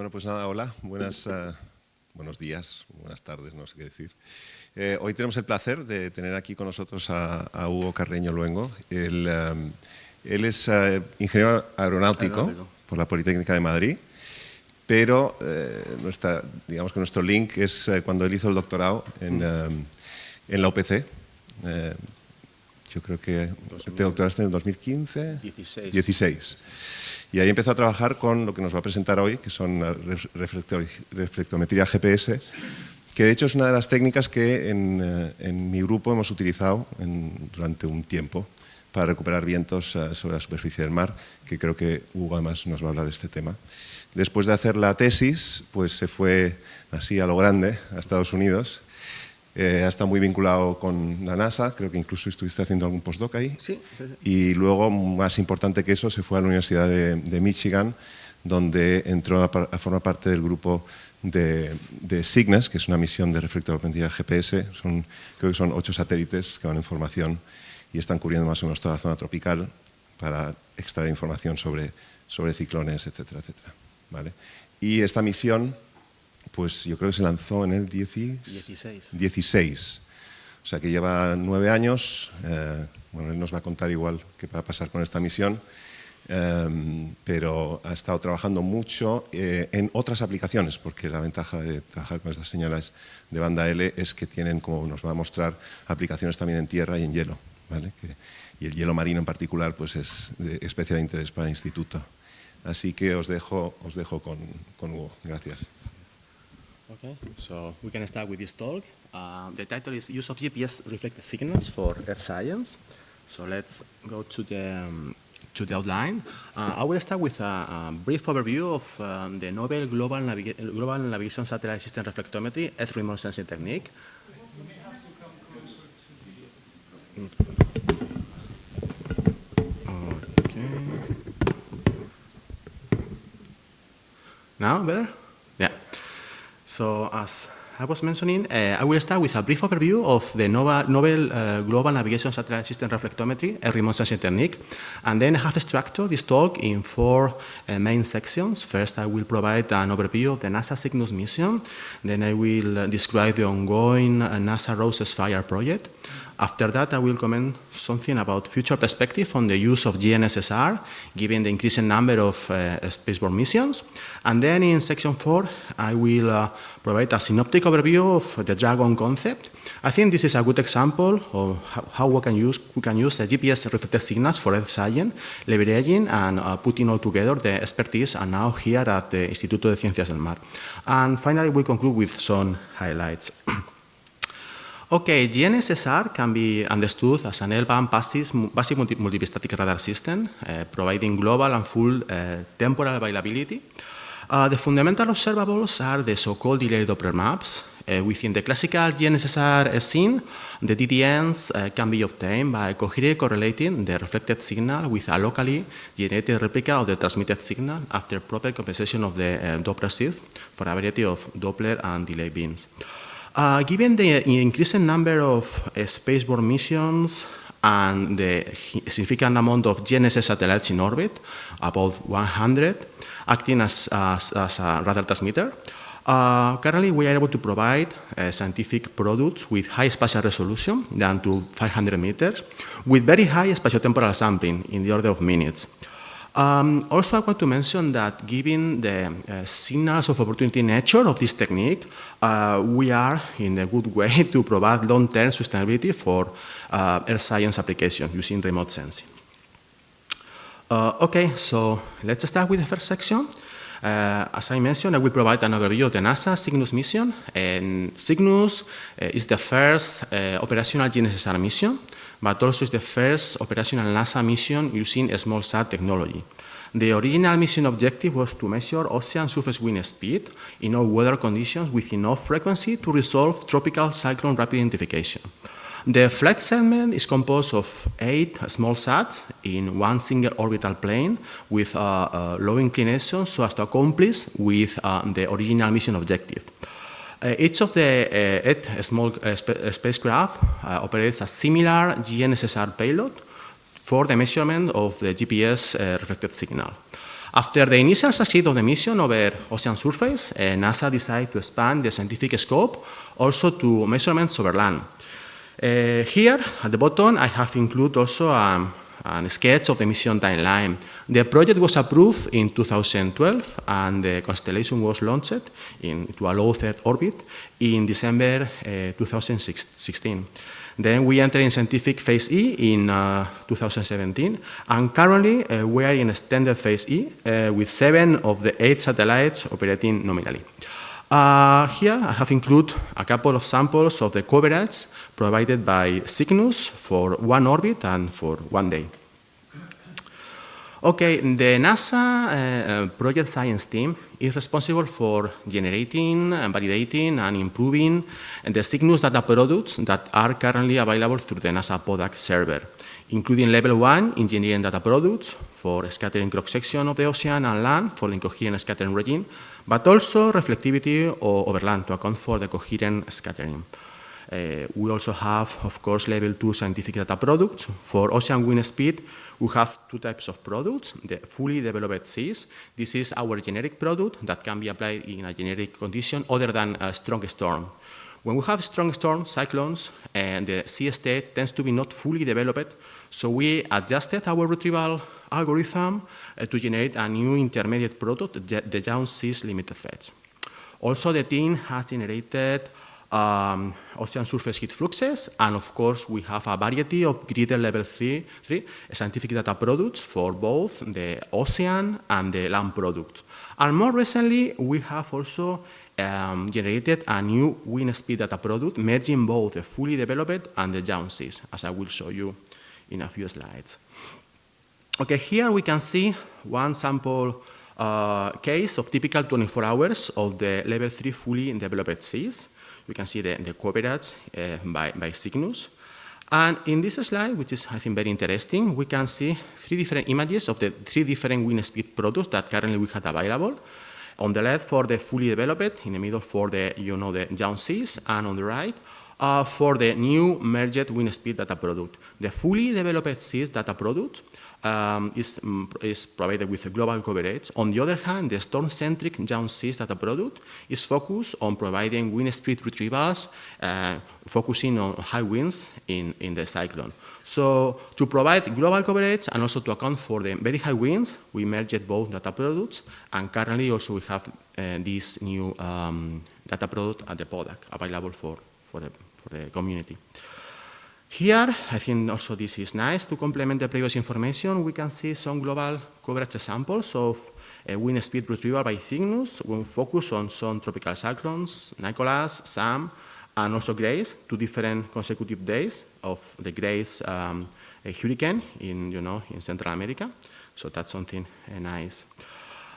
Bueno, pues nada, hola, buenos días, buenas tardes, no sé qué decir. Hoy tenemos el placer de tener aquí con nosotros a Hugo Carreno-Luengo. Él es ingeniero aeronáutico por la Politécnica de Madrid, pero digamos que nuestro link es cuando él hizo el doctorado en la UPC. Yo creo que te doctoraste en el 2015. 16. Y ahí empezó a trabajar con lo que nos va a presentar hoy, que son la reflectometría GPS, que de hecho es una de las técnicas que en mi grupo hemos utilizado durante un tiempo para recuperar vientos sobre la superficie del mar, que creo que Hugo además nos va a hablar de este tema. Después de hacer la tesis, pues se fue así a lo grande, a Estados Unidos. Ha estado muy vinculado con la NASA, creo que incluso estuviste haciendo algún postdoc ahí. Sí. Y luego, más importante que eso, se fue a la Universidad de Michigan, donde entró a formar parte del grupo de CYGNSS, que es una misión de reflectometría GPS. Creo que son 8 satélites que van en formación y están cubriendo más o menos toda la zona tropical para extraer información sobre ciclones, etcétera, etcétera. ¿Vale? Y esta misión, pues yo creo que se lanzó en el 16. O sea que lleva 9 años. Bueno, él nos va a contar igual qué va a pasar con esta misión, pero ha estado trabajando mucho en otras aplicaciones, porque la ventaja de trabajar con estas señales de banda L es que tienen, como nos va a mostrar, aplicaciones también en tierra y en hielo, ¿vale? Y el hielo marino en particular pues es de especial interés para el instituto. Así que os dejo con Hugo. Gracias. Okay, so we can start with this talk. The title is Use of GPS Reflected Signals for Earth Science. So let's go to the outline. I will start with a brief overview of the novel Global Navigation Satellite System Reflectometry Earth Remote Sensing technique. You may have to come closer to the Okay. Now better? Yeah. So as I was mentioning, I will start with a brief overview of the novel Global Navigation Satellite System Reflectometry, a remote sensing technique, and then I have structured this talk in 4 main sections. First, I will provide an overview of the NASA CYGNSS mission. Then I will describe the ongoing NASA Roses Fire project. After that, I will comment something about future perspective on the use of GNSSR, given the increasing number of spaceborne missions. And then in section 4, I will provide a synoptic overview of the Dragon concept. I think this is a good example of how we can use the GPS reflected signals for Earth science, leveraging and putting all together the expertise and now here at the Instituto de Ciencias del Mar. And finally, we conclude with some highlights. Okay, GNSSR can be understood as an L-band passive multistatic radar system, providing global and full temporal availability. The fundamental observables are the so-called delayed Doppler maps. Within the classical GNSSR scene, the DDNs can be obtained by coherently correlating the reflected signal with a locally generated replica of the transmitted signal after proper compensation of the Doppler shift for a variety of Doppler and delay beams. Given the increasing number of spaceborne missions and the significant amount of GNSS satellites in orbit, about 100, acting as a radar transmitter, currently we are able to provide scientific products with high spatial resolution, down to 500 meters, with very high spatiotemporal sampling in the order of minutes. Also, I want to mention that given the signals of opportunity nature of this technique, we are in a good way to provide long-term sustainability for Earth science applications using remote sensing. Okay, so let's start with the first section. As I mentioned, I will provide an overview of the NASA CYGNSS mission. And CYGNSS is the first operational GNSSR mission, but also is the first operational NASA mission using small-sat technology. The original mission objective was to measure ocean surface wind speed in all weather conditions with enough frequency to resolve tropical cyclone rapid identification. The flight segment is composed of 8 small sats in one single orbital plane with low inclination so as to accomplish with the original mission objective. Each of the 8 small spacecraft operates a similar GNSSR payload for the measurement of the GPS reflected signal. After the initial success of the mission over ocean surface, NASA decided to expand the scientific scope also to measurements over land. Here, at the bottom, I have included also a sketch of the mission timeline. The project was approved in 2012, and the constellation was launched into a low Earth orbit in December 2016. Then we entered in scientific phase E in 2017, and currently we are in extended phase E with 7 of the 8 satellites operating nominally. Here I have included a couple of samples of the coverage provided by Cygnus for 1 orbit and for 1 day. Okay, the NASA Project Science Team is responsible for generating and validating and improving the Cygnus data products that are currently available through the NASA PODAC server, including level 1 engineering data products for scattering cross-section of the ocean and land for the incoherent scattering regime, but also reflectivity over land to account for the coherent scattering. We also have, of course, level 2 scientific data products. For ocean wind speed, we have 2 types of products, the fully developed Cs. This is our generic product that can be applied in a generic condition other than a strong storm. When we have strong storm cyclones, and the C state tends to be not fully developed, so we adjusted our retrieval algorithm to generate a new intermediate product, the Jones-Cs limited fetch. Also, the team has generated ocean surface heat fluxes, and of course we have a variety of greater level 3 scientific data products for both the ocean and the land products. And more recently, we have also generated a new wind speed data product, merging both the fully developed and the Jones-Cs, as I will show you in a few slides. Okay, here we can see one sample case of typical 24 hours of the level 3 fully developed Cs. We can see the coverage by Cygnus. And in this slide, which is, I think, very interesting, we can see 3 different images of the 3 different wind speed products that currently we have available. On the left for the fully developed, in the middle for the, the Jones-Cs, and on the right for the new merged wind speed data product. The fully developed Cs data product is provided with a global coverage. On the other hand, the storm-centric Jones-Cs data product is focused on providing wind speed retrievals, focusing on high winds in the cyclone. So to provide global coverage and also to account for the very high winds, we merged both data products, and currently also we have this new data product at the PODAC available for the community. Here, I think also this is nice to complement the previous information. We can see some global coverage samples of wind speed retrieval by Cygnus when focused on some tropical cyclones, Nicholas, Sam, and also Grace, 2 different consecutive days of the Grace hurricane in Central America. So that's something nice.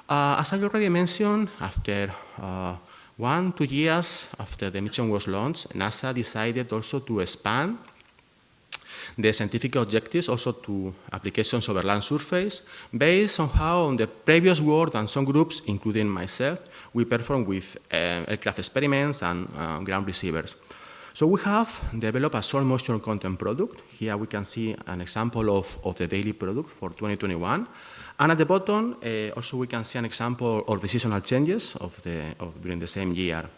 As I already mentioned, after 1-2 years after the mission was launched, NASA decided also to expand the scientific objectives also to applications over land surface, based on how on the previous work and some groups, including myself, we performed with aircraft experiments and ground receivers. So we have developed a soil moisture content product. Here we can see an example of the daily product for 2021. And at the bottom, also we can see an example of the seasonal changes during the same year.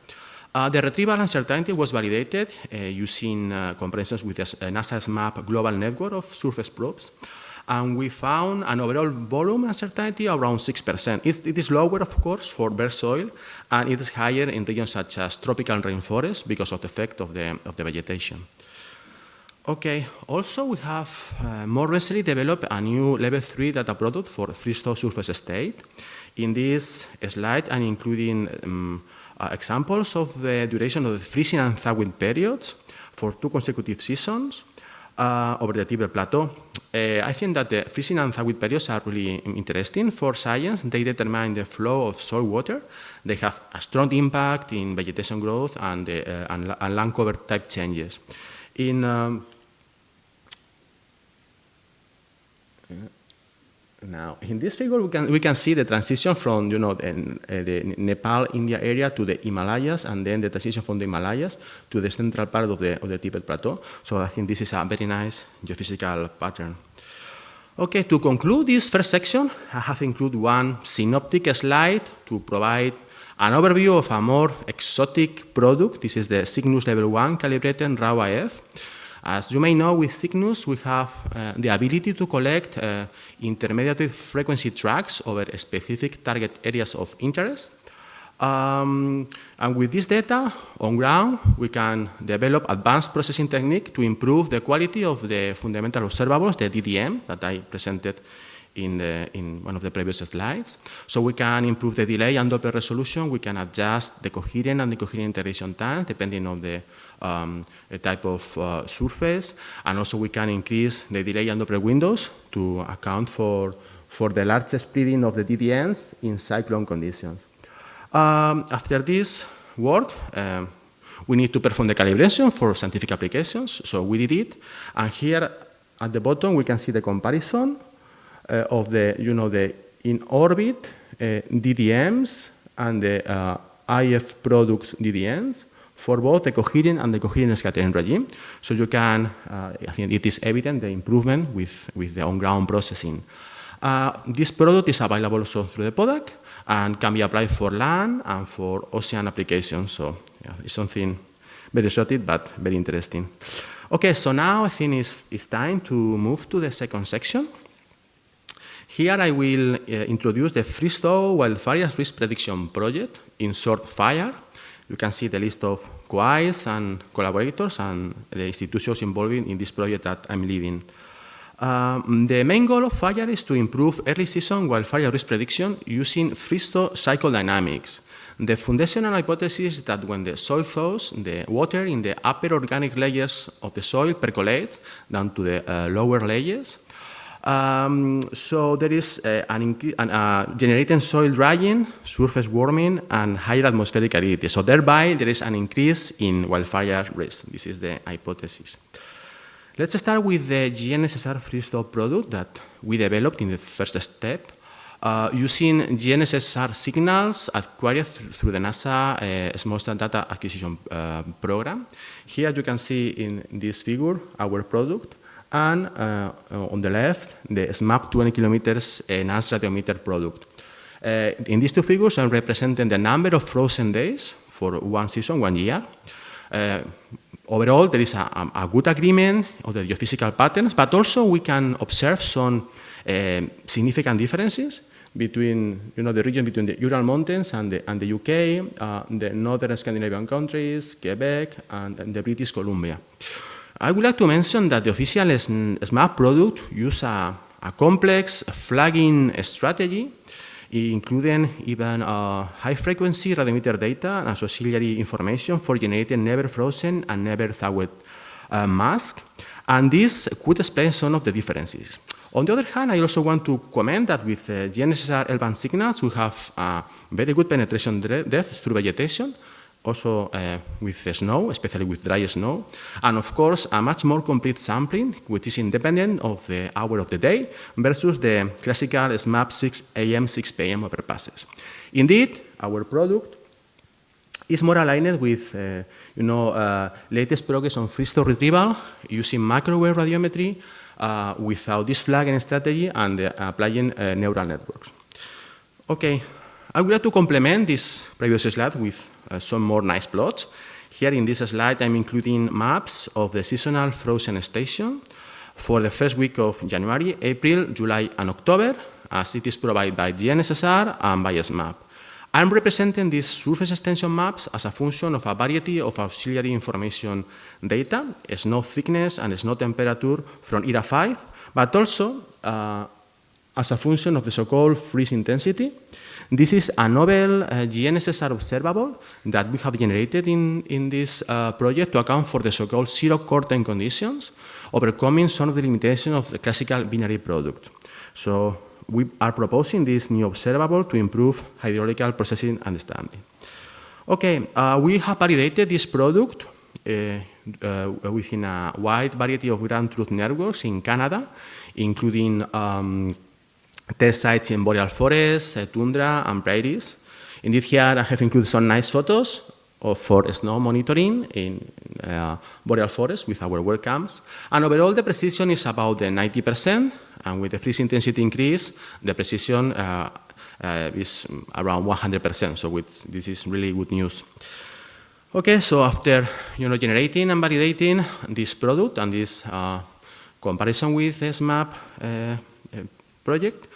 The retrieval uncertainty was validated using comparisons with the NASA SMAP global network of surface probes, and we found an overall volume uncertainty around 6%. It is lower, of course, for bare soil, and it is higher in regions such as tropical rainforests because of the effect of the vegetation. Okay, also we have more recently developed a new level 3 data product for freeze-thaw surface state. In this slide, I'm including examples of the duration of the freezing and thawing periods for 2 consecutive seasons over the Tibet Plateau. I think that the freezing and thawing periods are really interesting for science. They determine the flow of soil water. They have a strong impact in vegetation growth and land cover type changes. Now, in this figure, we can see the transition from the Nepal-India area to the Himalayas, and then the transition from the Himalayas to the central part of the Tibet Plateau. So I think this is a very nice geophysical pattern. Okay, to conclude this first section, I have included one synoptic slide to provide an overview of a more exotic product. This is the Cygnus Level 1 calibrated raw IF. As you may know, with Cygnus, we have the ability to collect intermediate frequency tracks over specific target areas of interest. And with this data on ground, we can develop advanced processing technique to improve the quality of the fundamental observables, the DDM, that I presented in one of the previous slides. So we can improve the delay and Doppler resolution. We can adjust the coherent and decoherent integration times depending on the type of surface. And also we can increase the delay and Doppler windows to account for the large spreading of the DDMs in cyclone conditions. After this work, we need to perform the calibration for scientific applications. So we did it. And here at the bottom, we can see the comparison of the in-orbit DDMs and the IF products DDMs for both the coherent and the coherent scattering regime. So you can, I think it is evident, the improvement with the on-ground processing. This product is available also through the Postdoc and can be applied for land and for ocean applications. So yeah, it's something very exotic but very interesting. Okay, so now I think it's time to move to the second section. Here I will introduce the freeze-thaw wildfires risk prediction project, in short, FIRE. You can see the list of QIs and collaborators and the institutions involved in this project that I'm leading. The main goal of FIRE is to improve early season wildfire risk prediction using freeze-thaw cycle dynamics. The foundational hypothesis is that when the soil thaws, the water in the upper organic layers of the soil percolates down to the lower layers. So there is generating soil drying, surface warming, and higher atmospheric aridity. So thereby, there is an increase in wildfire risk. This is the hypothesis. Let's start with the GNSS freeze-thaw product that we developed in the first step, using GNSS signals acquired through the NASA Small Cell Data Acquisition Program. Here you can see in this figure our product, and on the left, the SMAP 20 kilometers enhanced radiometer product. In these two figures, I'm representing the number of frozen days for one season, 1 year. Overall, there is a good agreement of the geophysical patterns, but also we can observe some significant differences between the region between the Ural Mountains and the UK, the northern Scandinavian countries, Quebec, and the British Columbia. I would like to mention that the official SMAP product uses a complex flagging strategy, including even high-frequency radiometer data and auxiliary information for generating never frozen and never thawed masks, and this could explain some of the differences. On the other hand, I also want to comment that with GNSS L-band signals, we have very good penetration depth through vegetation, also with the snow, especially with dry snow, and of course a much more complete sampling, which is independent of the hour of the day versus the classical SMAP 6 a.m., 6 p.m. overpasses. Indeed, our product is more aligned with latest progress on freeze-thaw retrieval using microwave radiometry without this flagging strategy and applying neural networks. Okay, I would like to complement this previous slide with some more nice plots. Here in this slide, I'm including maps of the seasonal frozen station for the first week of January, April, July, and October, as it is provided by GNSSR and by SMAP. I'm representing these surface extension maps as a function of a variety of auxiliary information data, snow thickness and snow temperature from ERA 5, but also as a function of the so-called freeze intensity. This is a novel GNSSR observable that we have generated in this project to account for the so-called zero core-time conditions, overcoming some of the limitations of the classical binary product. So we are proposing this new observable to improve hydraulical processing understanding. Okay, we have validated this product within a wide variety of ground truth networks in Canada, including test sites in boreal forests, tundra, and prairies. Indeed, here I have included some nice photos for snow monitoring in boreal forest with our webcams. And overall, the precision is about 90%, and with the freeze intensity increase, the precision is around 100%. So this is really good news. Okay, so after generating and validating this product and this comparison with the SMAP project,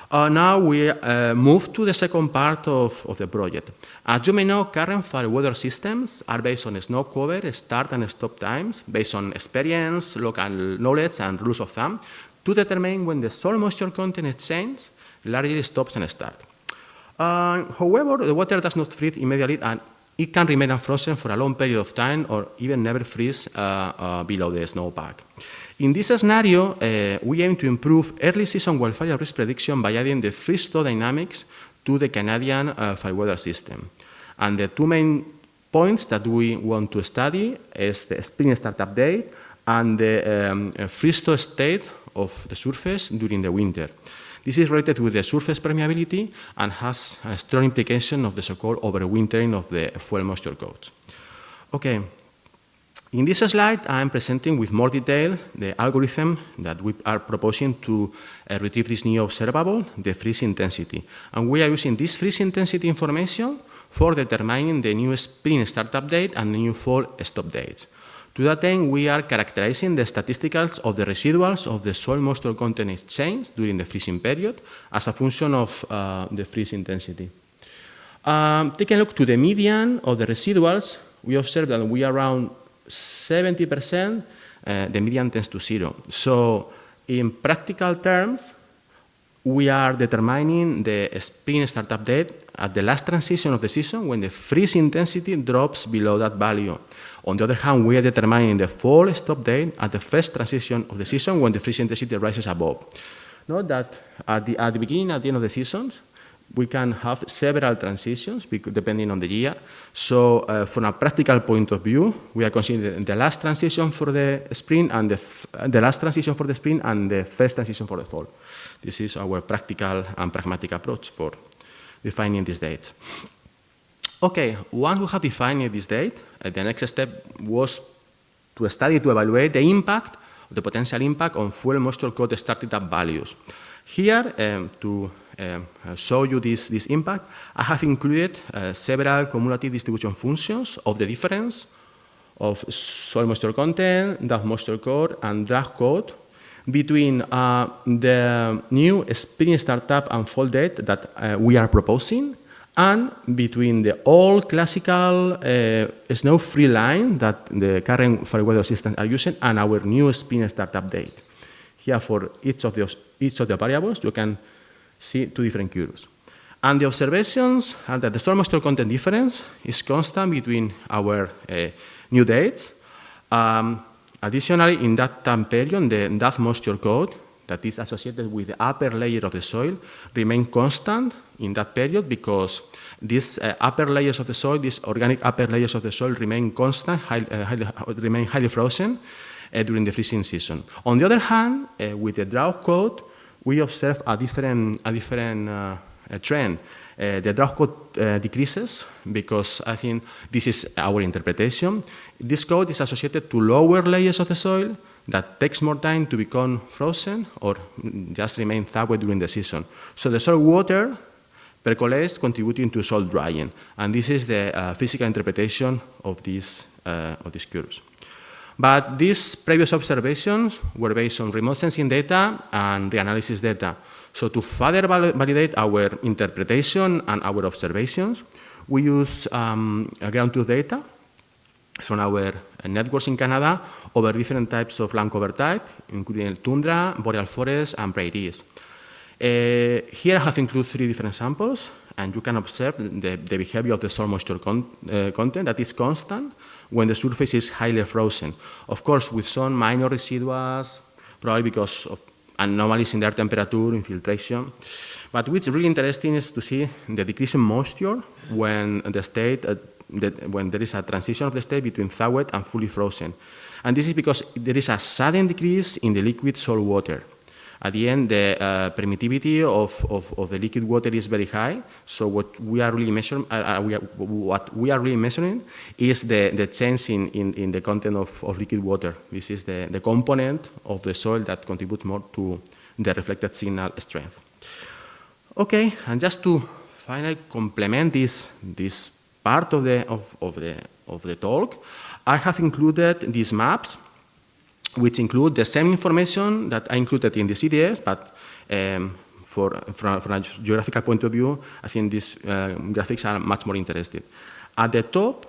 now we move to the second part of the project. As you may know, current fire weather systems are based on snow cover, start and stop times, based on experience, local knowledge, and rules of thumb, to determine when the soil moisture content exchange largely stops and starts. However, the water does not freeze immediately, and it can remain unfrozen for a long period of time or even never freeze below the snowpack. In this scenario, we aim to improve early season wildfire risk prediction by adding the freeze-thaw dynamics to the Canadian fire weather system. And the two main points that we want to study is the spring startup date and the freeze-thaw state of the surface during the winter. This is related with the surface permeability and has a strong implication of the so-called overwintering of the fuel moisture codes. Okay. In this slide, I am presenting with more detail the algorithm that we are proposing to retrieve this new observable, the freeze intensity. And we are using this freeze intensity information for determining the new spring startup date and the new fall stop dates. To that end, we are characterizing the statisticals of the residuals of the soil moisture content exchange during the freezing period as a function of the freeze intensity. Taking a look to the median of the residuals, we observe that we are around 70%, the median tends to 0. So in practical terms, we are determining the spring startup date at the last transition of the season when the freeze intensity drops below that value. On the other hand, we are determining the fall stop date at the first transition of the season when the freeze intensity rises above. Note that at the beginning, at the end of the season, we can have several transitions depending on the year. So from a practical point of view, we are considering the last transition for the spring and the last transition for the spring and the first transition for the fall. This is our practical and pragmatic approach for defining these dates. Okay, once we have defined this date, the next step was to evaluate the impact, the potential impact on fuel moisture code started up values. Here, to show you this impact, I have included several cumulative distribution functions of the difference of soil moisture content, depth moisture code, and drag code between the new spring startup and fall date that we are proposing and between the old classical snow-free line that the current fire weather systems are using and our new spring startup date. Here, for each of the variables, you can see two different curves. And the observations are that the soil moisture content difference is constant between our new dates. Additionally, in that time period, the depth moisture code that is associated with the upper layer of the soil remain constant in that period because these upper layers of the soil, these organic upper layers of the soil remain constant, remain highly frozen during the freezing season. On the other hand, with the drought code, we observe a different trend. The drought code decreases because I think this is our interpretation. This code is associated to lower layers of the soil that takes more time to become frozen or just remain thawed during the season. So the soil water percolates, contributing to soil drying. And this is the physical interpretation of these curves. But these previous observations were based on remote sensing data and reanalysis data. So to further validate our interpretation and our observations, we use ground truth data from our networks in Canada over different types of land cover type, including tundra, boreal forests, and prairies. Here I have included 3 different samples, and you can observe the behavior of the soil moisture content that is constant when the surface is highly frozen. Of course, with some minor residuals, probably because of anomalies in the air temperature, infiltration. But what's really interesting is to see the decrease in moisture when the state, when there is a transition of the state between thawed and fully frozen. And this is because there is a sudden decrease in the liquid soil water. At the end, the permittivity of the liquid water is very high. So what we are really measuring, is the change in the content of liquid water. This is the component of the soil that contributes more to the reflected signal strength. Okay, and just to finally complement this part of the talk, I have included these maps, which include the same information that I included in the CDF, but from a geographical point of view, I think these graphics are much more interesting. At the top,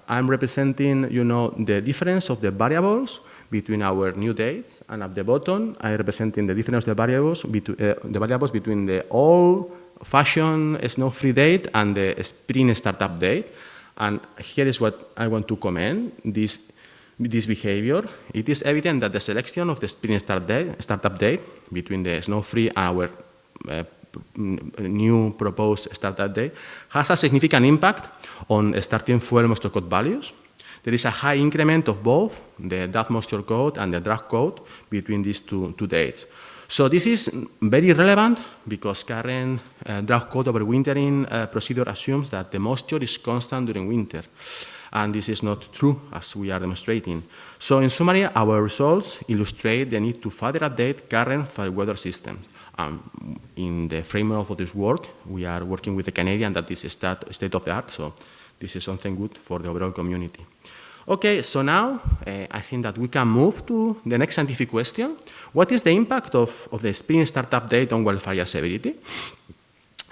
I'm representing, the difference of the variables between our new dates, and at the bottom, I'm representing the difference of the variables between the old-fashioned snow-free date and the spring startup date. And here is what I want to comment, this behavior. It is evident that the selection of the spring startup date between the snow-free and our new proposed startup date has a significant impact on starting fuel moisture code values. There is a high increment of both the draft moisture code and the draft code between these two dates. So this is very relevant because current draft code overwintering procedure assumes that the moisture is constant during winter. And this is not true, as we are demonstrating. So in summary, our results illustrate the need to further update current fire weather systems. In the framework of this work, we are working with the Canadian that is state of the art, so this is something good for the overall community. Okay, so now I think that we can move to the next scientific question. What is the impact of the spring startup date on wildfire severity?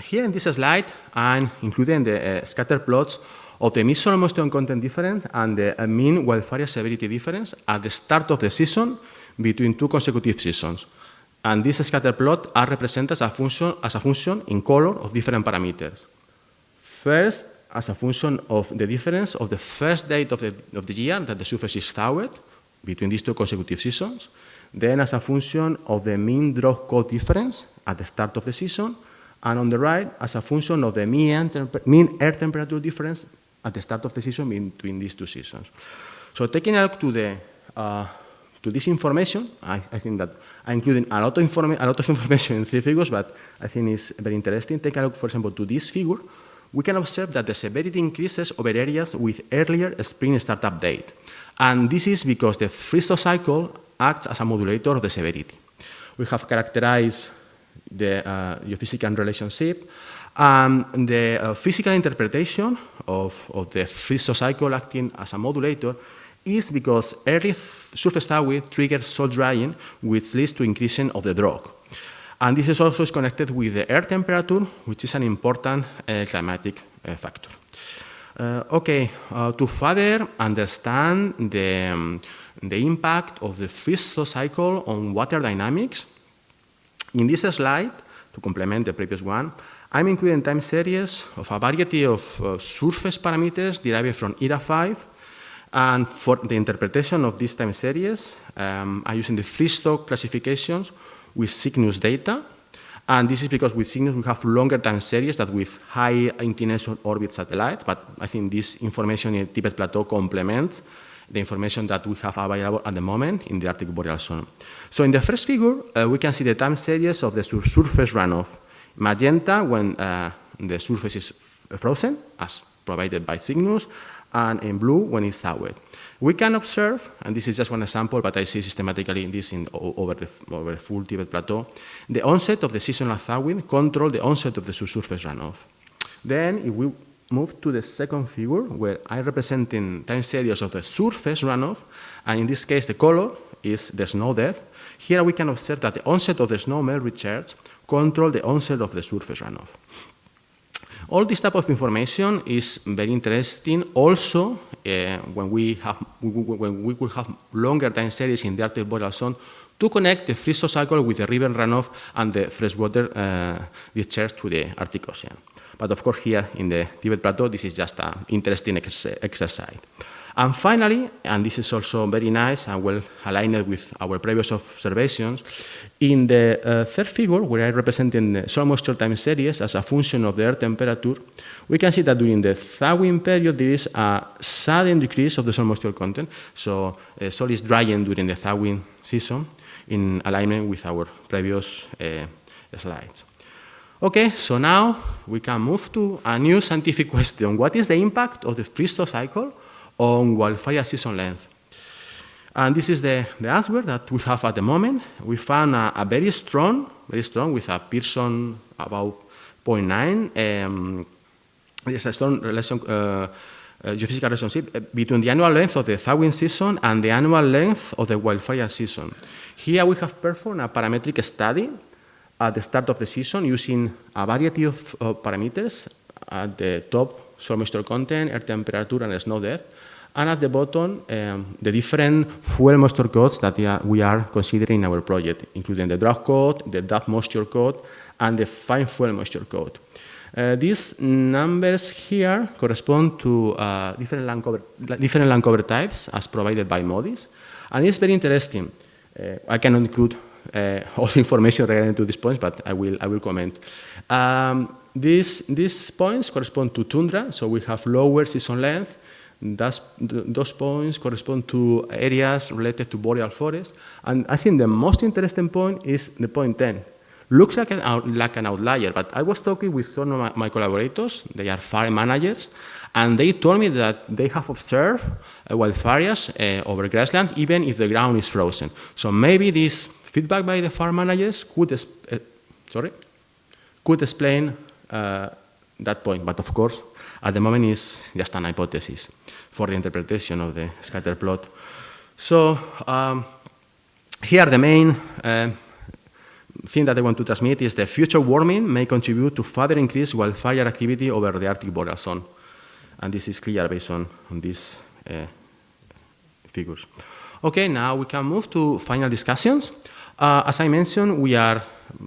Here in this slide, I'm including the scatter plots of the emission moisture content difference and the mean wildfire severity difference at the start of the season between two consecutive seasons. And these scatter plots are represented as a function in color of different parameters. First, as a function of the difference of the first date of the year that the surface is thawed between these two consecutive seasons, then as a function of the mean draft code difference at the start of the season, and on the right, as a function of the mean air temperature difference at the start of the season between these two seasons. So taking a look to this information, I think that I'm including a lot of information in 3 figures, but I think it's very interesting. Take a look, for example, to this figure. We can observe that the severity increases over areas with earlier spring startup date. And this is because the freeze-thaw cycle acts as a modulator of the severity. We have characterized the geophysical relationship. The physical interpretation of the freeze-thaw cycle acting as a modulator is because early surface thawing triggers salt drying, which leads to increasing of the drag. And this is also connected with the air temperature, which is an important climatic factor. To further understand the impact of the freeze-thaw cycle on water dynamics, in this slide, to complement the previous one, I'm including time series of a variety of surface parameters derived from ERA5. And for the interpretation of these time series, I'm using the freeze-thaw classifications with Cygnus data. And this is because with Cygnus we have longer time series than with high inclination orbit satellites. But I think this information in the Tibet Plateau complements the information that we have available at the moment in the Arctic Boreal Zone. So in the first figure, we can see the time series of the surface runoff. Magenta when the surface is frozen, as provided by Cygnus, and in blue when it's thawed. We can observe, and this is just one example, but I see systematically this over the full Tibet Plateau, the onset of the seasonal thawing control the onset of the surface runoff. Then, if we move to the second figure, where I'm representing time series of the surface runoff, and in this case the color is the snow depth, here we can observe that the onset of the snow melt recharge control the onset of the surface runoff. All this type of information is very interesting also when we could have longer time series in the Arctic Boreal Zone to connect the freeze-thaw cycle with the river runoff and the freshwater discharge to the Arctic Ocean. But of course here in the Tibet Plateau, this is just an interesting exercise. And finally, and this is also very nice and well aligned with our previous observations, in the third figure, where I'm representing the soil moisture time series as a function of the air temperature, we can see that during the thawing period, there is a sudden decrease of the soil moisture content. So soil is drying during the thawing season. in alignment with our previous slides. Okay, so now we can move to a new scientific question. What is the impact of the freeze-thaw cycle on wildfire season length? And this is the answer that we have at the moment. We found a very strong with a Pearson about 0.9. There's a strong relation, geophysical relationship between the annual length of the thawing season and the annual length of the wildfire season. Here we have performed a parametric study at the start of the season using a variety of parameters. At the top, soil moisture content, air temperature, and snow depth. And at the bottom, the different fuel moisture codes that we are considering in our project, including the drought code, the depth moisture code, and the fine fuel moisture code. These numbers here correspond to different land cover types as provided by MODIS. And it's very interesting. I cannot include all the information related to these points, but I will comment. These points correspond to tundra, so we have lower season length. Those points correspond to areas related to boreal forest. And I think the most interesting point is the point 10. Looks like an outlier, but I was talking with some of my collaborators, they are fire managers, and they told me that they have observed wildfires over grassland even if the ground is frozen. So maybe this feedback by the fire managers could explain that point, but of course, at the moment is just an hypothesis for the interpretation of the scatter plot. So here the main thing that I want to transmit is the future warming may contribute to further increase wildfire activity over the Arctic boreal zone. And this is clear based on these figures. Okay, now we can move to final discussions. As I mentioned, we are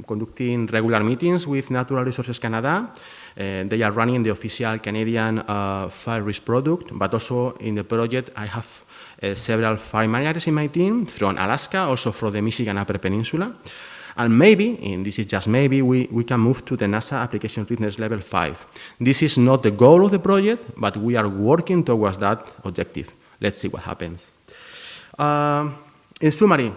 conducting regular meetings with Natural Resources Canada. They are running the official Canadian fire risk product, but also in the project I have several fire managers in my team from Alaska, also from the Michigan Upper Peninsula. And maybe, and this is just maybe, we can move to the NASA Application Readiness Level 5. This is not the goal of the project, but we are working towards that objective. Let's see what happens. In summary,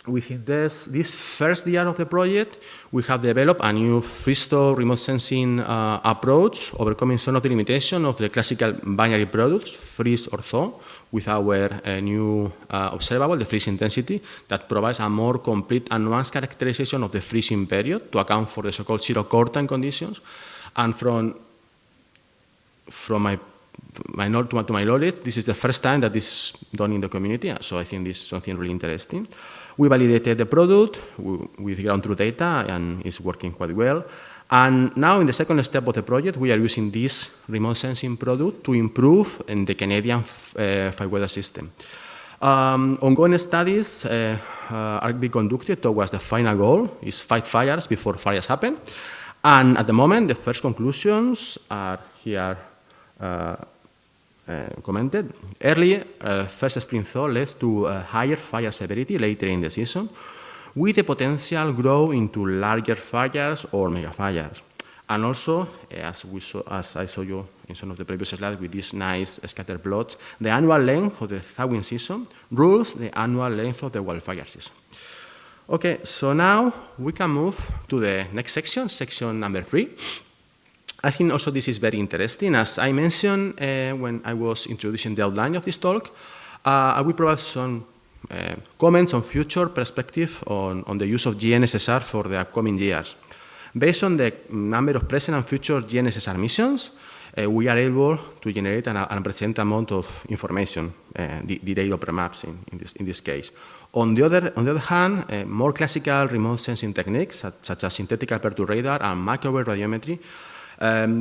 within this first year of the project, we have developed a new freeze-thaw remote sensing approach, overcoming some of the limitations of the classical binary products, freeze or thaw, with our new observable, the freeze intensity, that provides a more complete and nuanced characterization of the freezing period to account for the so-called zero core time conditions. And from my knowledge, this is the first time that this is done in the community, so I think this is something really interesting. We validated the product with ground truth data, and it's working quite well. And now, in the second step of the project, we are using this remote sensing product to improve in the Canadian fire weather system. Ongoing studies are being conducted towards the final goal, is fight fires before fires happen. And at the moment, the first conclusions are here commented. Early first spring thaw leads to higher fire severity later in the season, with the potential grow into larger fires or mega fires. And also, as I saw you in some of the previous slides with these nice scatter plots, the annual length of the thawing season rules the annual length of the wildfire season. Okay, so now we can move to the next section, section number 3. I think also this is very interesting. As I mentioned when I was introducing the outline of this talk, I will provide some comments on future perspective on the use of GNSSR for the upcoming years. Based on the number of present and future GNSSR missions, we are able to generate an unprecedented amount of information, detailed Doppler maps in this case. On the other hand, more classical remote sensing techniques, such as synthetic aperture radar and microwave radiometry,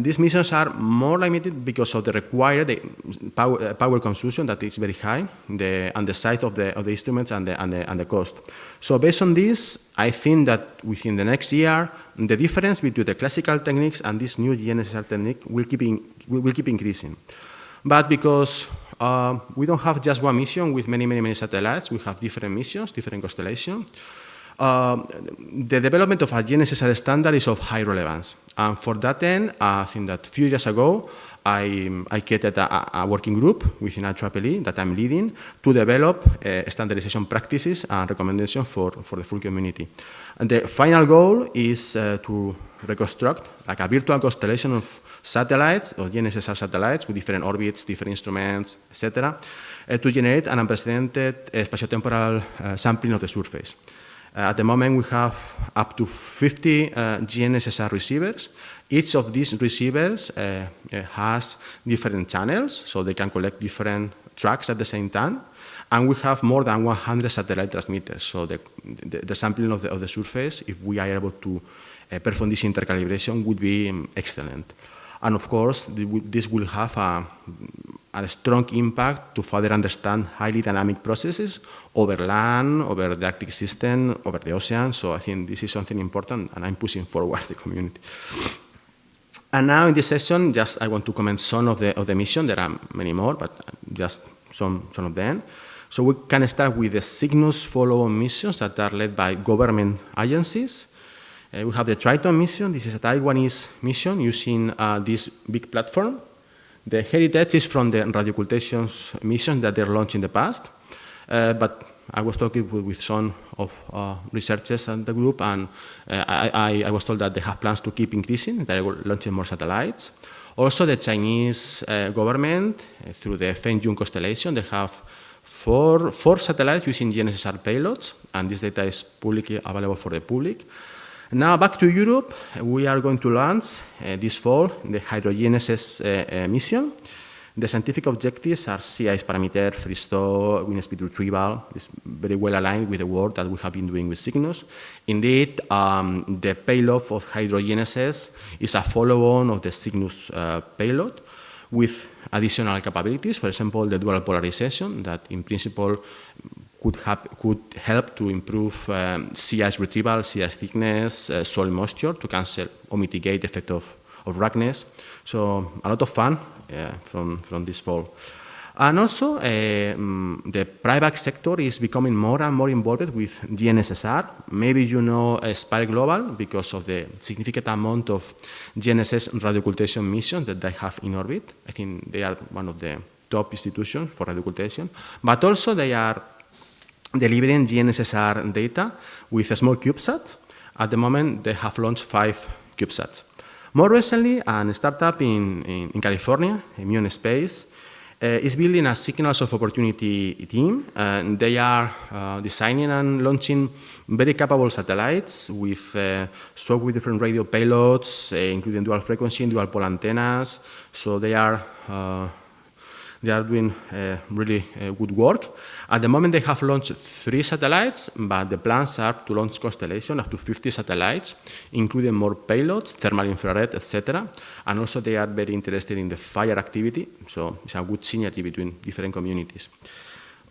these missions are more limited because of the required power consumption that is very high, and the size of the instruments and the cost. So based on this, I think that within the next year, the difference between the classical techniques and this new GNSSR technique will keep increasing. But because we don't have just one mission with many satellites, we have different missions, different constellations. The development of a GNSS standard is of high relevance. And for that end, I think that a few years ago, I created a working group within IEEE that I'm leading to develop standardization practices and recommendations for the full community. And the final goal is to reconstruct like a virtual constellation of satellites, or GNSS satellites with different orbits, different instruments, etc., to generate an unprecedented spatiotemporal sampling of the surface. At the moment, we have up to 50 GNSS receivers. Each of these receivers has different channels, so they can collect different tracks at the same time. And we have more than 100 satellite transmitters, so the sampling of the surface, if we are able to perform this intercalibration, would be excellent. And of course, this will have a strong impact to further understand highly dynamic processes over land, over the Arctic system, over the ocean. So I think this is something important, and I'm pushing forward the community. And now in this session, just I want to comment some of the mission. There are many more, but just some of them. So we can start with the Cygnus follow-on missions that are led by government agencies. We have the Triton mission. This is a Taiwanese mission using this big platform. The heritage is from the radio occultations mission that they launched in the past. But I was talking with some of researchers in the group, and I was told that they have plans to keep increasing. They are launching more satellites. Also, the Chinese government, through the Fengyun constellation, they have four satellites using GNSS payloads, and this data is publicly available for the public. Now back to Europe, we are going to launch this fall the GNSS mission. The scientific objectives are sea ice parameter, freeze-thaw, wind speed retrieval. It's very well aligned with the work that we have been doing with Cygnus. Indeed, the payload of GNSS is a follow-on of the Cygnus payload with additional capabilities. For example, the dual polarization that in principle could help to improve sea ice retrieval, sea ice thickness, soil moisture to cancel or mitigate the effect of ruggedness. So a lot of fun from this fall. And also, the private sector is becoming more and more involved with GNSSR. Maybe you know Spire Global because of the significant amount of GNSS radio occultation missions that they have in orbit. I think they are one of the top institutions for radio occultation. But also they are delivering GNSSR data with small CubeSats. At the moment, they have launched 5 CubeSats. More recently, a startup in California, Immune Space, is building a signals of opportunity team. And they are designing and launching very capable satellites with different radio payloads, including dual frequency and dual pole antennas. So they are doing really good work. At the moment, they have launched 3 satellites, but the plans are to launch constellation up to 50 satellites, including more payloads, thermal infrared, etc. And also, they are very interested in the fire activity, so it's a good synergy between different communities.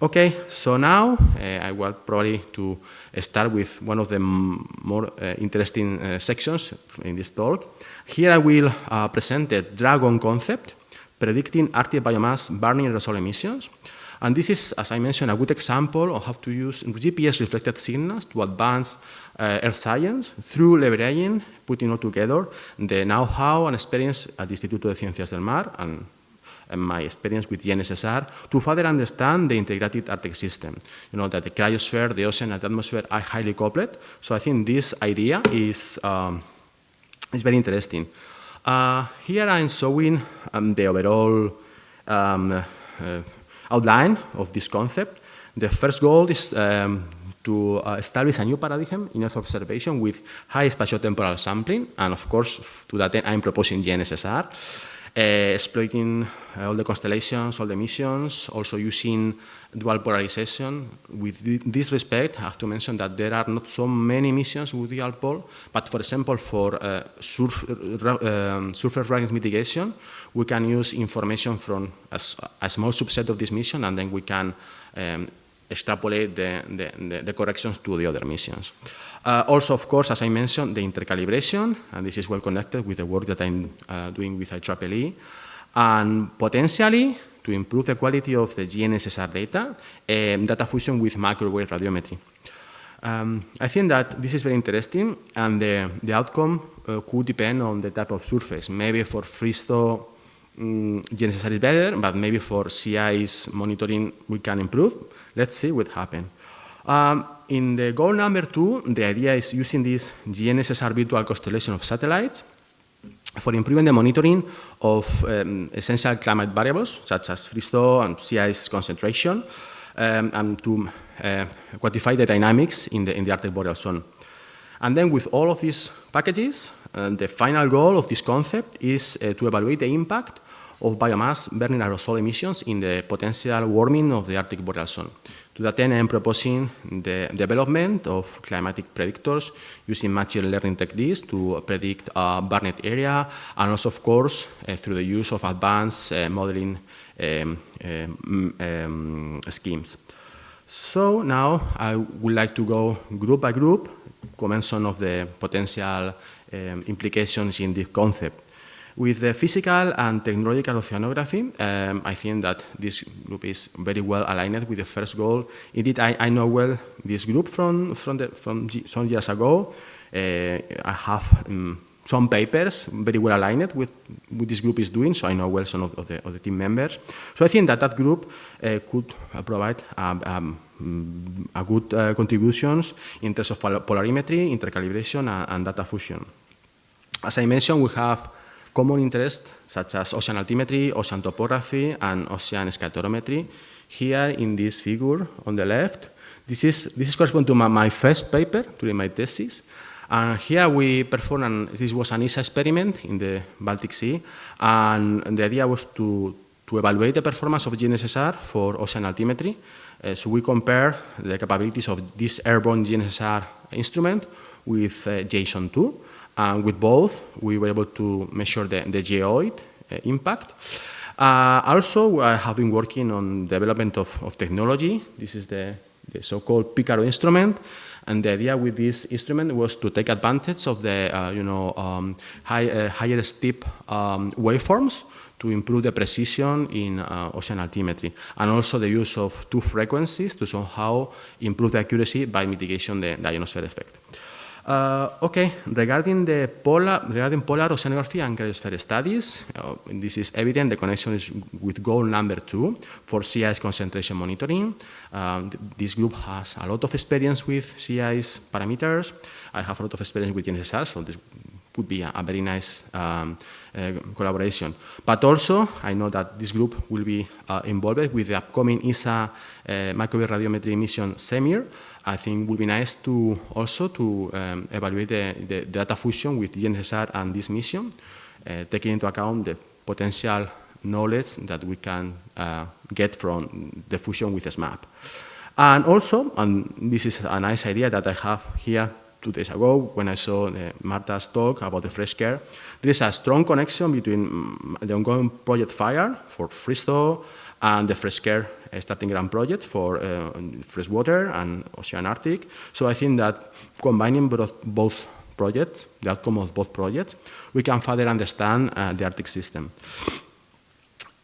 Okay, so now I want probably to start with one of the more interesting sections in this talk. Here I will present the Dragon concept, predicting Arctic biomass burning aerosol emissions. And this is, as I mentioned, a good example of how to use GPS-reflected signals to advance Earth science through leveraging, putting all together the know-how and experience at the Instituto de Ciencias del Mar and my experience with GNSSR to further understand the integrated Arctic system. You know that the cryosphere, the ocean, and the atmosphere are highly coupled. So I think this idea is very interesting. Here I'm showing the overall outline of this concept. The first goal is to establish a new paradigm in Earth observation with high spatiotemporal sampling, and of course, to that end, I'm proposing GNSSR, exploiting all the constellations, all the missions, also using dual polarization. With this respect, I have to mention that there are not so many missions with dual pole, but for example, for surface ruggedness mitigation, we can use information from a small subset of this mission, and then we can extrapolate the corrections to the other missions. Also, of course, as I mentioned, the intercalibration, and this is well connected with the work that I'm doing with IEEE, and potentially to improve the quality of the GNSSR data, data fusion with microwave radiometry. I think that this is very interesting, and the outcome could depend on the type of surface. Maybe for freeze-thaw, GNSS is better, but maybe for CI's monitoring we can improve. Let's see what happens. In the goal number 2, the idea is using this GNSS virtual constellation of satellites for improving the monitoring of essential climate variables, such as freeze-thaw and sea ice concentration, and to quantify the dynamics in the Arctic boreal zone. And then with all of these packages, the final goal of this concept is to evaluate the impact of biomass burning aerosol emissions in the potential warming of the Arctic boreal zone. To that end, I am proposing the development of climatic predictors using machine learning techniques to predict burned area, and also, of course, through the use of advanced modeling schemes. So now I would like to go group by group, comment some of the potential implications in this concept. With the physical and technological oceanography, I think that this group is very well aligned with the first goal. Indeed, I know well this group from some years ago. I have some papers very well aligned with what this group is doing, so I know well some of the team members. So I think that that group could provide a good contributions in terms of polarimetry, intercalibration, and data fusion. As I mentioned, we have common interests such as ocean altimetry, ocean topography, and ocean scatterometry. Here in this figure on the left, this corresponds to my first paper during my thesis. And here we performed, this was an ESA experiment in the Baltic Sea, and the idea was to evaluate the performance of GNSSR for ocean altimetry. So we compare the capabilities of this airborne GNSSR instrument with JSON-2. And with both, we were able to measure the geoid impact. Also, I have been working on development of technology. This is the so-called Picaro instrument. And the idea with this instrument was to take advantage of the higher steep waveforms to improve the precision in ocean altimetry, and also the use of 2 frequencies to somehow improve the accuracy by mitigation the ionosphere effect. Okay, regarding polar oceanography and cryosphere studies, this is evident. The connection is with goal number 2 for sea ice concentration monitoring. This group has a lot of experience with sea ice parameters. I have a lot of experience with GNSS, so this could be a very nice collaboration. But also, I know that this group will be involved with the upcoming ESA microwave radiometry mission SEMIR. I think it would be nice to also evaluate the data fusion with GNSSR and this mission, taking into account the potential knowledge that we can get from the fusion with SMAP. And also, and this is a nice idea that I have here 2 days ago when I saw Marta's talk about the fresh care, there is a strong connection between the ongoing project FIRE for freeze-thaw and the fresh care starting ground project for freshwater and ocean Arctic. So I think that combining both projects, the outcome of both projects, we can further understand the Arctic system.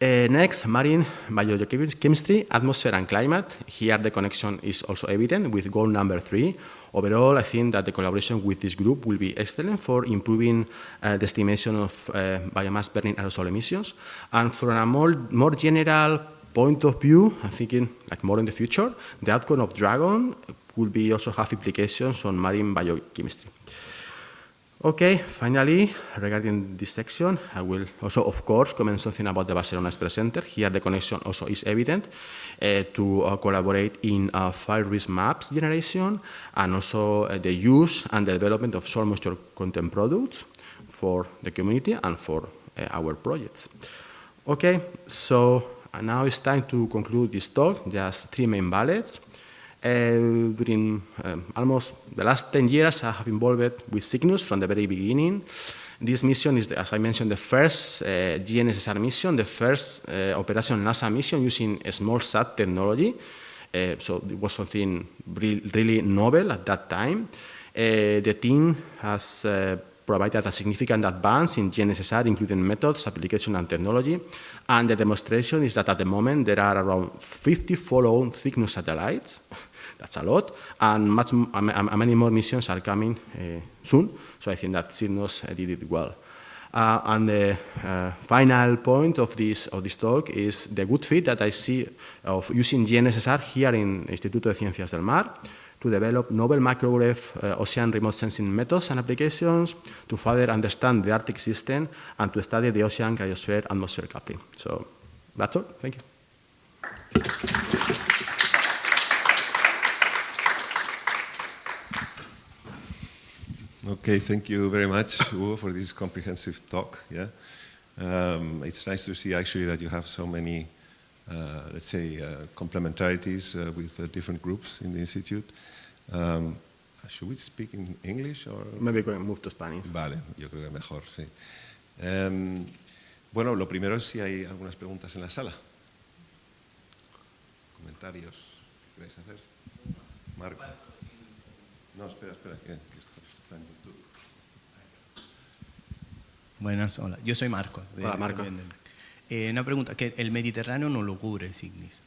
Next, marine biochemistry, atmosphere and climate. Here the connection is also evident with goal number 3. Overall, I think that the collaboration with this group will be excellent for improving the estimation of biomass burning aerosol emissions. And from a more general point of view, I'm thinking like more in the future, the outcome of Dragon could be also have implications on marine biochemistry. Okay, finally, regarding this section, I will also, of course, comment something about the Barcelona Space Center. Here the connection also is evident to collaborate in file risk maps generation, and also the use and the development of soil moisture content products for the community and for our projects. Okay, so now it's time to conclude this talk. Just 3 main bullets. During almost the last 10 years, I have involved with Cygnus from the very beginning. This mission is, as I mentioned, the first GNSSR mission, the first operational NASA mission using small sat technology. So it was something really novel at that time. The team has provided a significant advance in GNSSR, including methods, application, and technology. And the demonstration is that at the moment there are around 50 follow-on Cygnus satellites That's a lot, and many more missions are coming soon, so I think that CYGNSS did it well. And the final point of this talk is the good fit that I see of using GNSSR here in Instituto de Ciencias del Mar to develop novel microwave ocean remote sensing methods and applications to further understand the Arctic system and to study the ocean cryosphere-atmosphere coupling. So that's all. Thank you. Okay, thank you very much, Hugo, for this comprehensive talk. Yeah, it's nice to see actually that you have so many, let's say, complementarities with different groups in the institute. Should we speak in English or? Maybe we can move to Spanish. Vale, yo creo que mejor, sí. Bueno, lo primero es si hay algunas preguntas en la sala. Comentarios, ¿queréis hacer? Marco. No, espera, que esto está en YouTube. Buenas, hola. Yo soy Marco. Hola, Marco. Una pregunta, que el Mediterráneo no lo cubre CYGNSS.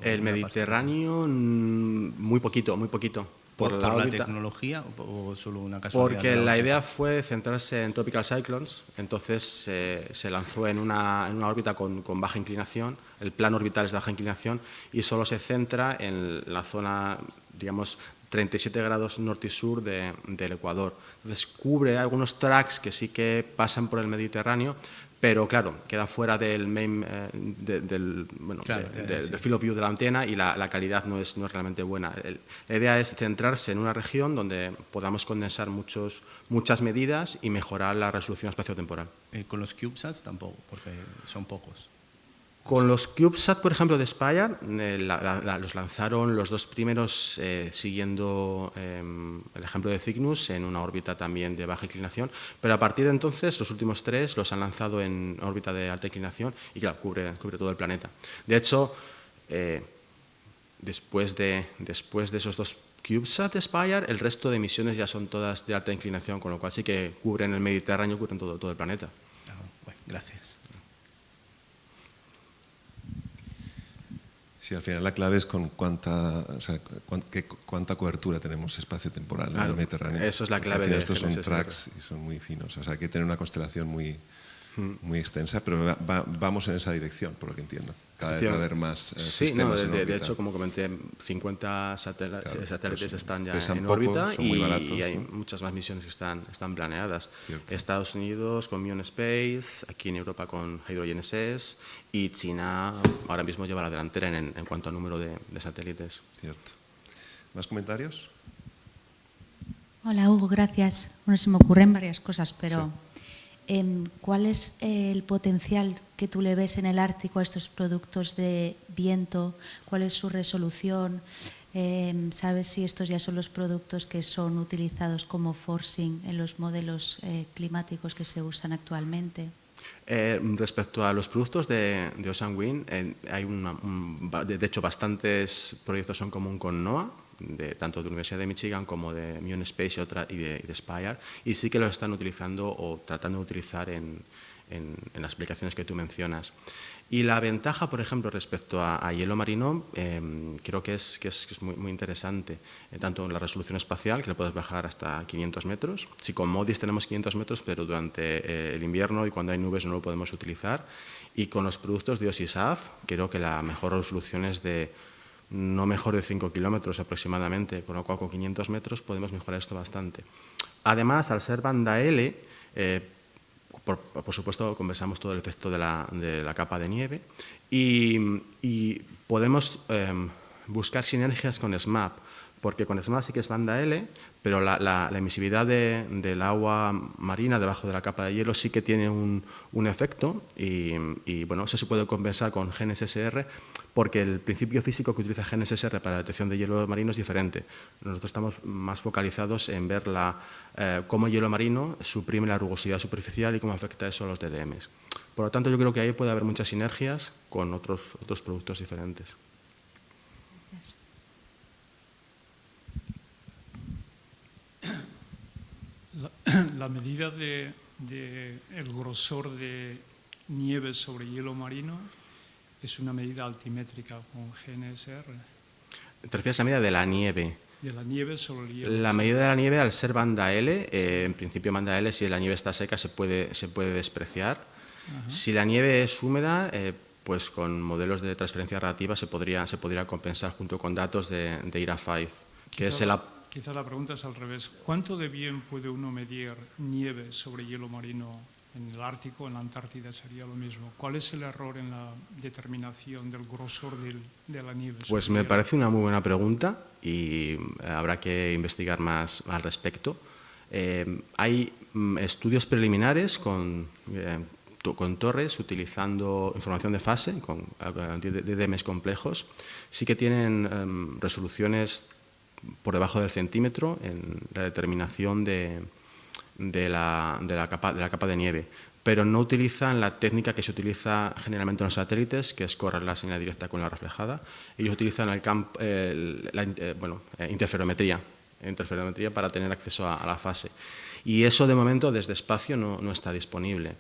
El Mediterráneo, muy poquito. ¿Por la tecnología o solo una casualidad? Porque la idea fue centrarse en tropical cyclones, entonces se lanzó en una órbita con baja inclinación, el plano orbital es de baja inclinación y solo se centra en la zona, digamos, 37 grados norte y sur del Ecuador. Entonces cubre algunos tracks que sí que pasan por el Mediterráneo, pero claro, queda fuera del main, del field of view de la antena y la calidad no es realmente buena. La idea es centrarse en una región donde podamos condensar muchas medidas y mejorar la resolución espaciotemporal. Con los CubeSats tampoco, porque son pocos. Con los CubeSat, por ejemplo, de Spire, los lanzaron los dos primeros siguiendo el ejemplo de Cygnus en una órbita también de baja inclinación, pero a partir de entonces los últimos tres los han lanzado en órbita de alta inclinación y claro, cubre todo el planeta. De hecho, después de esos dos CubeSat de Spire, el resto de misiones ya son todas de alta inclinación, con lo cual sí que cubren el Mediterráneo, cubren todo el planeta. Bueno, gracias. Sí, al final la clave es con cuánta cobertura tenemos espacio-temporal en el Mediterráneo. Eso es la clave. Estos son tracks y son muy finos, o sea, hay que tener una constelación muy extensa, pero vamos en esa dirección, por lo que entiendo. Cada vez va a haber más sistemas en órbita. De hecho, como comenté, 50 satélites están ya pesan en poco, órbita son muy baratos, y hay muchas más misiones que están planeadas. Cierto. Estados Unidos con Muon Space, aquí en Europa con GNSS y China ahora mismo lleva la delantera en cuanto al número de satélites. Cierto. ¿Más comentarios? Hola, Hugo, gracias. Bueno, se me ocurren varias cosas, pero ¿cuál es el potencial que tú le ves en el Ártico a estos productos de viento? ¿Cuál es su resolución? ¿Sabes si estos ya son los productos que son utilizados como forcing en los modelos climáticos que se usan actualmente? Respecto a los productos de Ocean Wind, hay de hecho bastantes proyectos en común con NOAA, tanto de la Universidad de Michigan como de Muon Space y de Spire, y sí que lo están utilizando o tratando de utilizar en las aplicaciones que tú mencionas. Y la ventaja, por ejemplo, respecto a hielo marino, creo que es muy interesante, tanto en la resolución espacial, que le puedes bajar hasta 500 metros. Si con MODIS tenemos 500 metros, pero durante el invierno y cuando hay nubes no lo podemos utilizar. Y con los productos de OSISAF, creo que la mejor resolución es de no mejor de 5 kilómetros aproximadamente, con lo cual con 500 metros podemos mejorar esto bastante. Además, al ser banda L, por supuesto, conversamos todo el efecto de la capa de nieve y podemos buscar sinergias con SMAP, porque con SMAP sí que es banda L, pero la emisividad del agua marina debajo de la capa de hielo sí que tiene un efecto y bueno, eso se puede compensar con GNSS-R porque el principio físico que utiliza GNSS-R para la detección de hielo marino es diferente. Nosotros estamos más focalizados en ver cómo el hielo marino suprime la rugosidad superficial y cómo afecta eso a los DDMs. Por lo tanto, yo creo que ahí puede haber muchas sinergias con otros productos diferentes. Gracias. La medida del grosor de nieve sobre hielo marino es una medida altimétrica con GNSS-R. ¿Te refieres a la medida de la nieve? De la nieve sobre el hielo. La medida de la nieve, al ser banda L, en principio banda L, si la nieve está seca se puede despreciar. Si la nieve es húmeda, pues con modelos de transferencia relativa se podría compensar junto con datos de IRA5, que es el... Quizá la pregunta es al revés. ¿Cuánto de bien puede uno medir nieve sobre hielo marino en el Ártico, en la Antártida sería lo mismo? ¿Cuál es el error en la determinación del grosor de la nieve? Pues me parece una muy buena pregunta y habrá que investigar más al respecto. Hay estudios preliminares con torres utilizando información de fase, con DDMs complejos. Sí que tienen resoluciones por debajo del centímetro en la determinación de la capa de nieve, pero no utilizan la técnica que se utiliza generalmente en los satélites, que es correr la señal directa con la reflejada. Ellos utilizan la interferometría para tener acceso a la fase. Y eso, de momento, desde espacio no está disponible.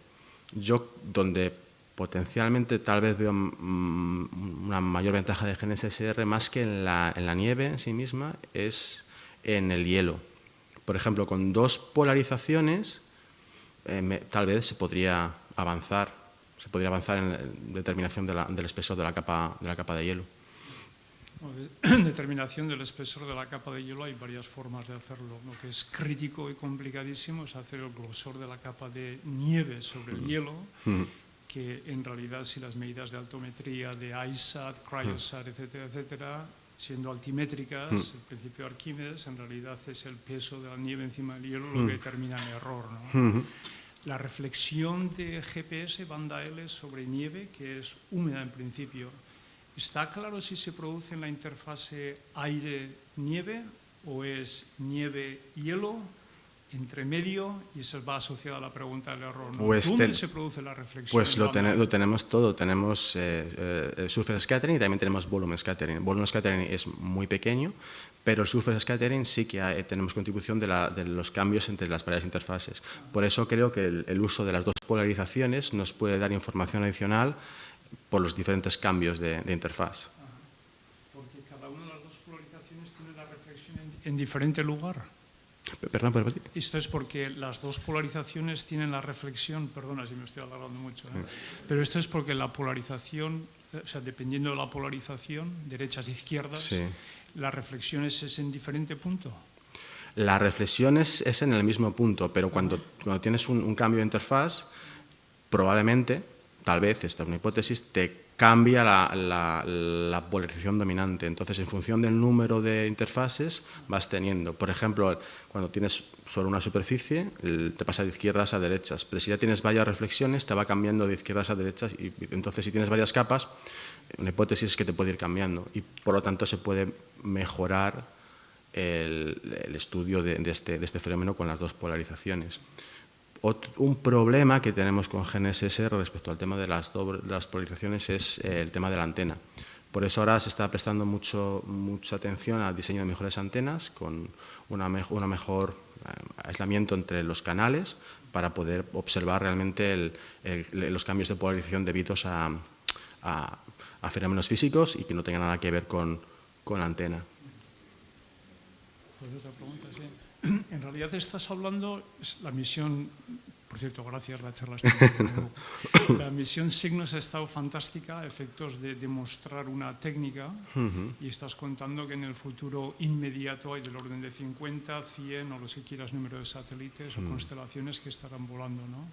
Yo, donde potencialmente tal vez veo una mayor ventaja de GNSS-R, más que en la nieve en sí misma, es en el hielo. Por ejemplo, con dos polarizaciones tal vez se podría avanzar en la determinación del espesor de la capa de hielo. Determinación del espesor de la capa de hielo, hay varias formas de hacerlo. Lo que es crítico y complicadísimo es hacer el grosor de la capa de nieve sobre el hielo, que en realidad, si las medidas de altometría de ISAT, cryosat, etcétera, etcétera, siendo altimétricas, el principio de Arquímedes, en realidad es el peso de la nieve encima del hielo lo que determina el error, ¿no? La reflexión de GPS banda L sobre nieve, que es húmeda en principio, ¿está claro si se produce en la interfase aire-nieve o es nieve-hielo? Entre medio, y eso va asociado a la pregunta del error, ¿no? Pues ¿Dónde se produce la reflexión? Pues lo tenemos todo. Tenemos surface scattering y también tenemos volume scattering. Volume scattering es muy pequeño, pero el surface scattering sí que tenemos contribución de los cambios entre las varias interfaces. Por eso creo que el uso de las dos polarizaciones nos puede dar información adicional por los diferentes cambios de interfaz. Porque cada una de las dos polarizaciones tiene la reflexión en diferente lugar. Perdón, Esto es porque las dos polarizaciones tienen la reflexión, perdona si me estoy alargando mucho, pero esto es porque la polarización, o sea, dependiendo de la polarización, derechas e izquierdas, sí, la reflexión es en diferente punto. La reflexión es en el mismo punto, pero cuando tienes un cambio de interfaz, probablemente, tal vez, esta es una hipótesis, te cambia la polarización dominante. Entonces, en función del número de interfaces, vas teniendo. Por ejemplo, cuando tienes solo una superficie, te pasa de izquierdas a derechas. Pero si ya tienes varias reflexiones, te va cambiando de izquierdas a derechas. Y entonces, si tienes varias capas, una hipótesis es que te puede ir cambiando. Y, por lo tanto, se puede mejorar el estudio de este fenómeno con las dos polarizaciones. Un problema que tenemos con GNSS respecto al tema de las polarizaciones es el tema de la antena. Por eso ahora se está prestando mucha atención al diseño de mejores antenas con una mejor aislamiento entre los canales para poder observar realmente los cambios de polarización debidos a fenómenos físicos y que no tengan nada que ver con la antena. Pues otra pregunta, sí. En realidad estás hablando, la misión, por cierto, gracias, la charla está muy bien. La misión Cygnus ha estado fantástica a efectos de demostrar una técnica y estás contando que en el futuro inmediato hay del orden de 50, 100 o los que quieras número de satélites o constelaciones que estarán volando, ¿no?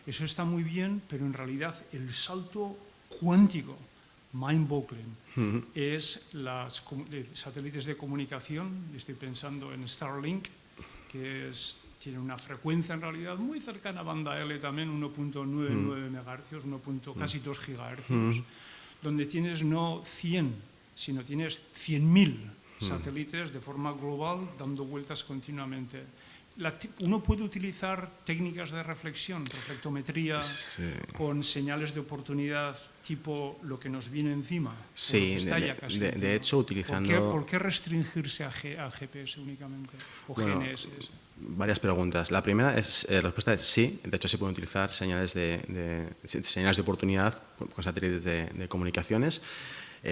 Eso está muy bien, pero en realidad el salto cuántico mind-boggling es los satélites de comunicación. Estoy pensando en Starlink, que tiene una frecuencia en realidad muy cercana a banda L también, 1.99 MHz, casi 2 GHz, donde tienes no 100, sino tienes 100.000 satélites de forma global dando vueltas continuamente. Uno puede utilizar técnicas de reflexión, reflectometría, con señales de oportunidad tipo lo que nos viene encima. Sí, de hecho, utilizando... ¿Por qué restringirse a GPS únicamente? ¿O GNSS? Varias preguntas. La primera respuesta es sí. De hecho, se pueden utilizar señales de oportunidad con satélites de comunicaciones.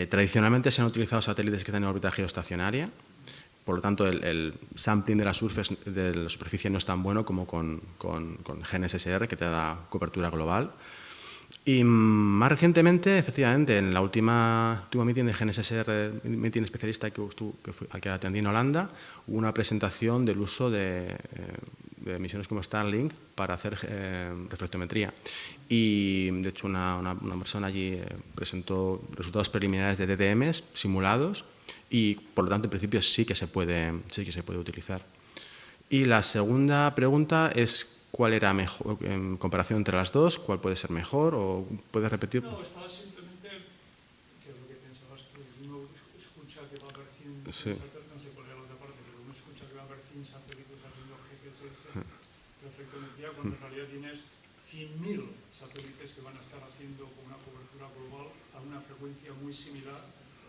Tradicionalmente se han utilizado satélites que están en órbita geoestacionaria, por lo tanto el sampling de la superficie no es tan bueno como con GNSS-R, que te da cobertura global. Y más recientemente, efectivamente, en la última meeting de GNSS-R, meeting especialista al que atendí en Holanda, hubo una presentación del uso de misiones como Starlink para hacer reflectometría. Y, de hecho, una persona allí presentó resultados preliminares de DTMs simulados y, por lo tanto, en principio sí que se puede utilizar. Y la segunda pregunta es ¿cuál era mejor en comparación entre las dos? ¿Cuál puede ser mejor? ¿O puedes repetir? No, estaba simplemente, que es lo que pensabas tú, uno escucha que va a haber 100 satélites, no sé cuál era la otra parte, pero uno escucha que va a haber 100 satélites haciendo GNSS reflectometría, cuando en realidad tienes 100.000 satélites que van a estar haciendo con una cobertura global a una frecuencia muy similar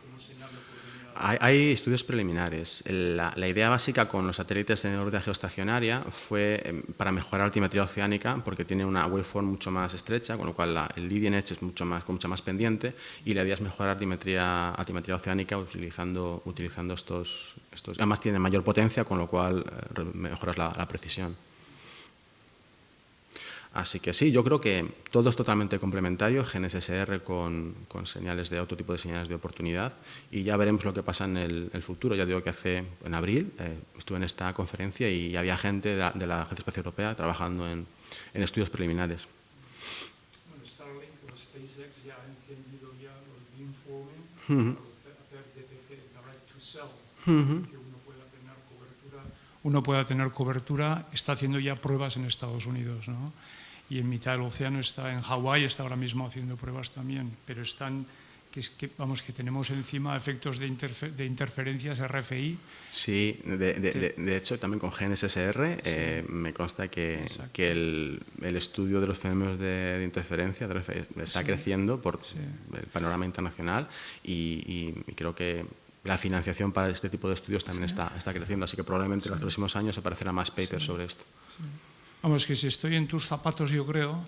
como señal de oportunidad. Hay estudios preliminares. La idea básica con los satélites en órbita geoestacionaria fue para mejorar la altimetría oceánica, porque tiene una waveform mucho más estrecha, con lo cual el leading edge es mucho más pendiente, y la idea es mejorar altimetría oceánica utilizando estos. Además tienen mayor potencia, con lo cual mejoras la precisión. Así que sí, yo creo que todo es totalmente complementario, GNSS-R con señales de otro tipo de señales de oportunidad, y ya veremos lo que pasa en el futuro. Ya digo que en abril estuve en esta conferencia y había gente de la Agencia Espacial Europea trabajando en estudios preliminares. Bueno, Starlink, los SpaceX ya han encendido ya los beamforming para hacer DTC, Direct to Cell, así que uno pueda tener cobertura, está haciendo ya pruebas en Estados Unidos, ¿no? Y en mitad del océano está en Hawái, está ahora mismo haciendo pruebas también, pero que tenemos encima efectos de interferencias RFI. Sí, de hecho también con GNSS-R me consta que el estudio de los fenómenos de interferencia de RFI está creciendo por el panorama internacional y creo que la financiación para este tipo de estudios también está creciendo, así que probablemente en los próximos años aparecerá más papers sobre esto. Sí. Vamos, que si estoy en tus zapatos, yo creo,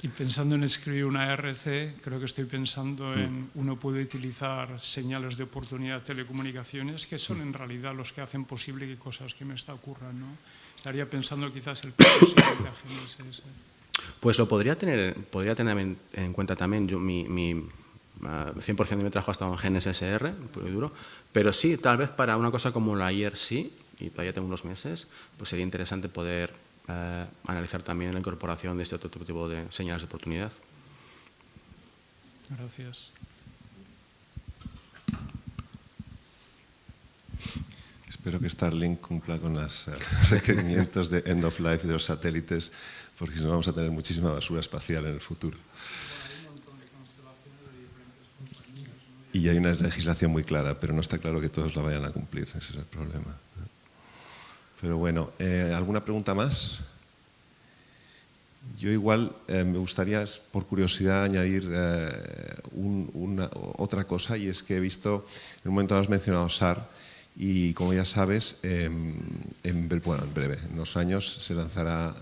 y pensando en escribir una RC, creo que estoy pensando en uno puede utilizar señales de oportunidad de telecomunicaciones, que son en realidad los que hacen posible que cosas que me ocurran, ¿no? Estaría pensando quizás el propio siguiente GNSS. Pues lo podría tener en cuenta también. Yo, mi 100% de mi trabajo ha estado en GNSS-R, puro y duro, pero sí, tal vez para una cosa como la IRC, y todavía tengo unos meses, pues sería interesante poder analizar también la incorporación de este otro tipo de señales de oportunidad. Gracias. Espero que Starlink cumpla con los requerimientos de end of life de los satélites, porque si no vamos a tener muchísima basura espacial en el futuro. Y hay una legislación muy clara, pero no está claro que todos la vayan a cumplir, ese es el problema. Pero bueno, ¿alguna pregunta más? Yo igual me gustaría, por curiosidad, añadir otra cosa, y es que he visto, en un momento has mencionado SAR, y como ya sabes, en breve, en unos años se lanzará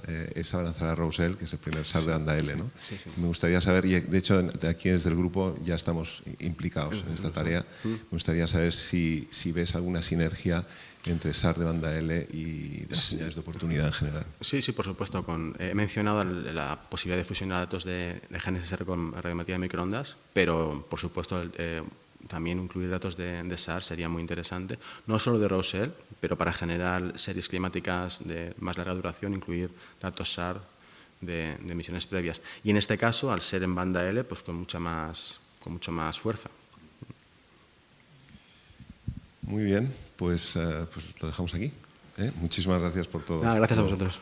Roselle, que es el primer SAR de banda L, ¿no? Sí. Me gustaría saber, y de hecho aquí desde el grupo ya estamos implicados en esta tarea, me gustaría saber si ves alguna sinergia entre SAR de banda L y las señales de oportunidad en general. Sí, por supuesto. He mencionado la posibilidad de fusionar datos de GNSS con radiometría de microondas, pero por supuesto también incluir datos de SAR sería muy interesante, no solo de Roselle, pero para generar series climáticas de más larga duración, incluir datos SAR de misiones previas. Y en este caso, al ser en banda L, pues con mucha más fuerza. Muy bien, pues lo dejamos aquí. Muchísimas gracias por todo. Gracias a vosotros.